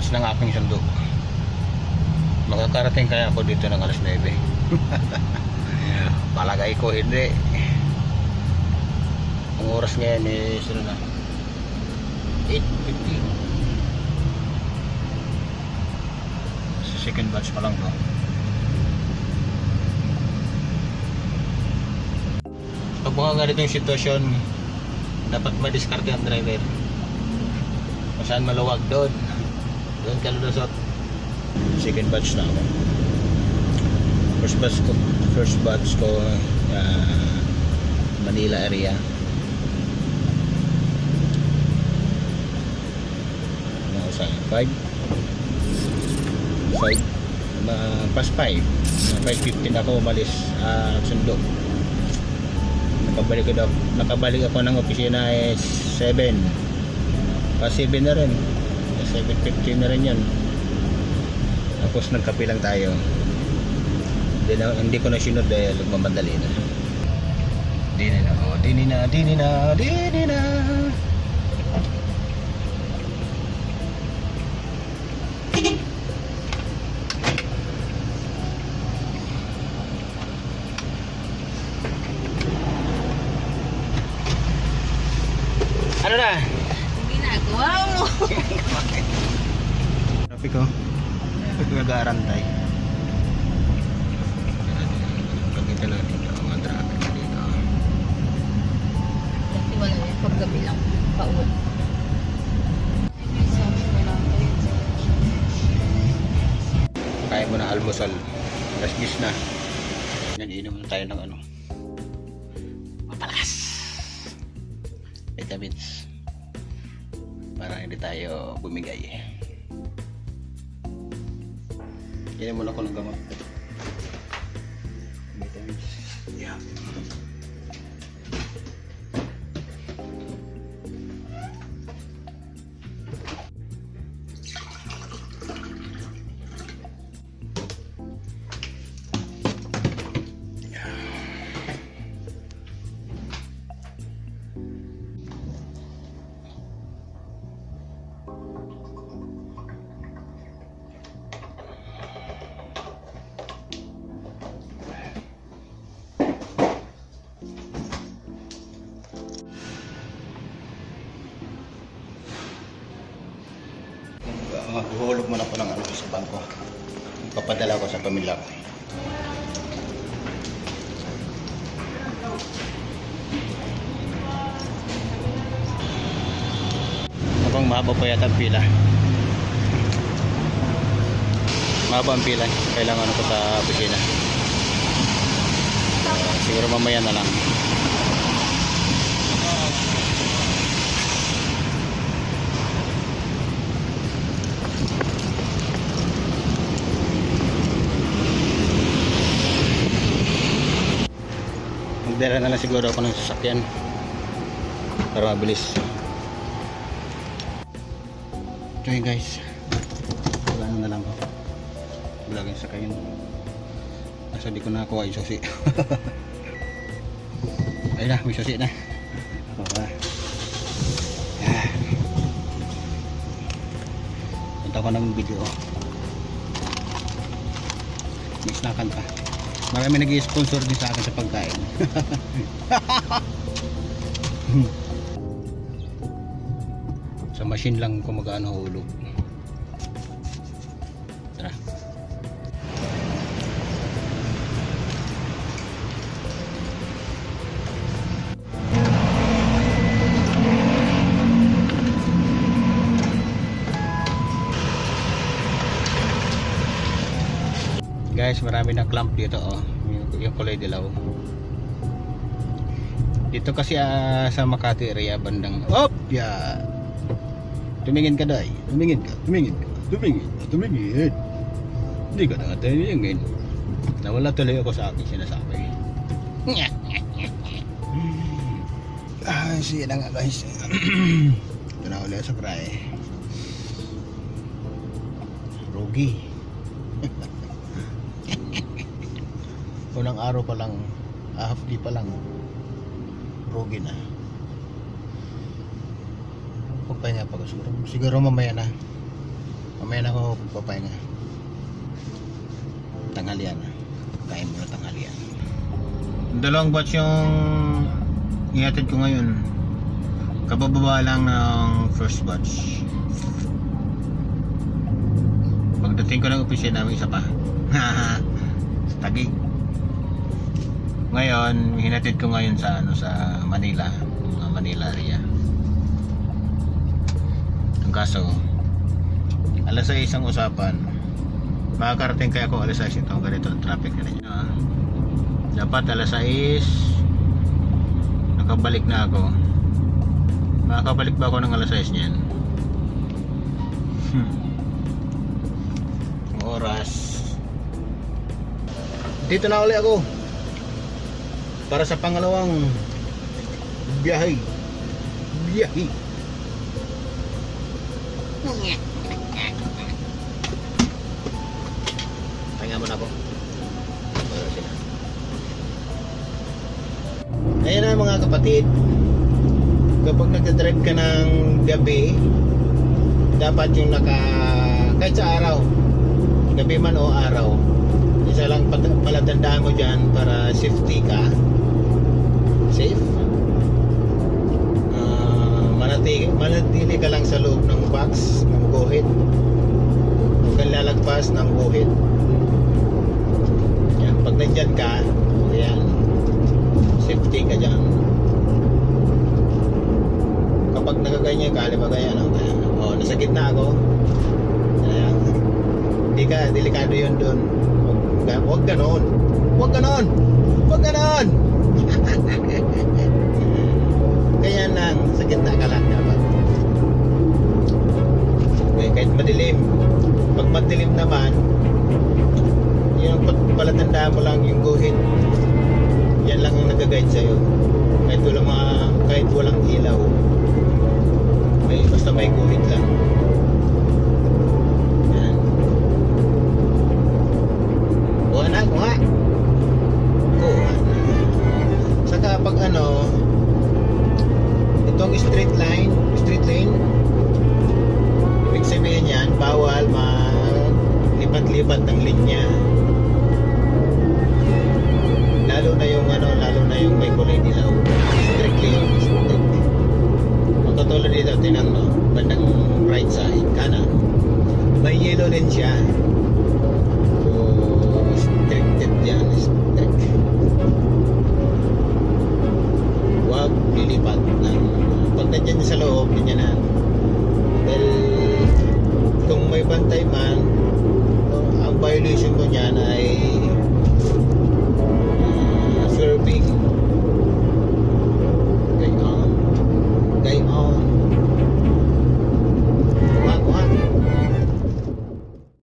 oras ng aking sundo. Makakarating kaya ako dito ng alas 9? Palagay ko hindi. Ang oras ngayon is ano na, 8:15. Sa second batch pa lang to. Pag mga ganitong sitwasyon, dapat madiskarte ang driver. Kung saan maluwag, doon ka lulusot. Second batch na ako. First batch ko Manila area. Ano sa 5 past 5, 5:15 ako umalis, sundo. Nakabalik ako ng opisina is 7 past 7 na rin, 7:15 na rin yun. Tapos nagkape lang tayo. Hindi ko na sinod dahil magmamadali na. Dini na. Ano na? Ginagawa mo. Traffic ko. Nag-aarantay. Pagkita natin ang traffic dito. Kasi wala yun. Paggabi lang. Pauwi. Kaya mo na almusal. Alas 10 na. Nag-inom tayo ng ano, mapalakas vitamins para hindi tayo bumigay. Inom muna ako ng gamot. Vitamins. Yeah. Huhulog muna ko ng ano sa bangko. Papadala ko sa pamilya ko. Habang mahaba pa yata ang pila. Mahaba ang pila. Kailangan ko sa opisina. Siguro mamaya na lang. Magdala na lang siguro ako ng sasakyan para mabilis. Ito yun guys, wala na lang ko. Wala kang sakayin. Nasa di ko nakuha yung susi. Ayun na, may susi na. Punta ko ng video. May snackan pa. Marami nag-i-sponsor din sa akin sa pagkain. Sa machine lang kung magkano hulog. Tara. Guys, marami ng clamp dito oh. Yung kulay dilaw. Dito kasi sa Makati area bandang op ya. Tumingin ka dai. Tumingin. Hindi ka na tumingin. Nawala tuloy ako sa akin sinasabi. Siya na nga guys. Ito na ulit sa cry. Rugi. Unang araw pa lang, half day pa lang, rugi na. Pagpahinga pa siguro mamaya na. Mamaya na ako papahinga. Tanghalian. Kain muna tanghalian. Dalawang batch yung ihatid ko ngayon. Kabababa lang ng first batch. Pagdating ko ng opisina namin isa pa. Tagi. Ngayon, hinatid ko ngayon sa sa Manila, Manila area. Ang kaso, alas 6 ang usapan. Makakarating kaya ako alas 6 ito, ganito ang traffic na rin. Dapat alas 6 nakabalik na ako. Makakabalik ba ako ng alas 6 niyan? Oras. Dito na uli ako para sa pangalawang biyahe. Pahinga muna ako. Ayan na mga kapatid, kapag nagdadrive ka ng gabi, dapat yung kahit sa araw, gabi man o araw, isa lang palatandaan mo dyan para safety ka. Safe. Manatili ka lang sa loob ng box ng guhit. Huwag kang lalagpas ng guhit. Yan, pag nandyan ka, yan, safety ka dyan. Kapag nakaganyan ka, halimbawa ganyan, nasa gitna ako, ayan, hindi ka, delikado yun dun. Huwag ganon. Huwag ganon. Huwag ganon. Kaya lang, sa gitna ka lang dapat. Okay, kahit madilim. Pag madilim naman, yung palatandaan mo lang yung guhit. Yan lang ang nag-guide sa'yo. Kahit walang ilaw. Basta may guhit lang. Yan. Kuha na. Saka pag itong straight lane, ibig sabihin yan, bawal lipat-lipat ng linya. Lalo na yung may kulay dilaw. Strictly yung strict. Magkatulad dito, tinan mo, bandang right side, kanan. May yellow din siya. So, restricted yan. Strict. Huwag lilipat ng pag nandiyan sa loob, ganyan na. Dahil kung may bantay man, ang violation mo niyan ay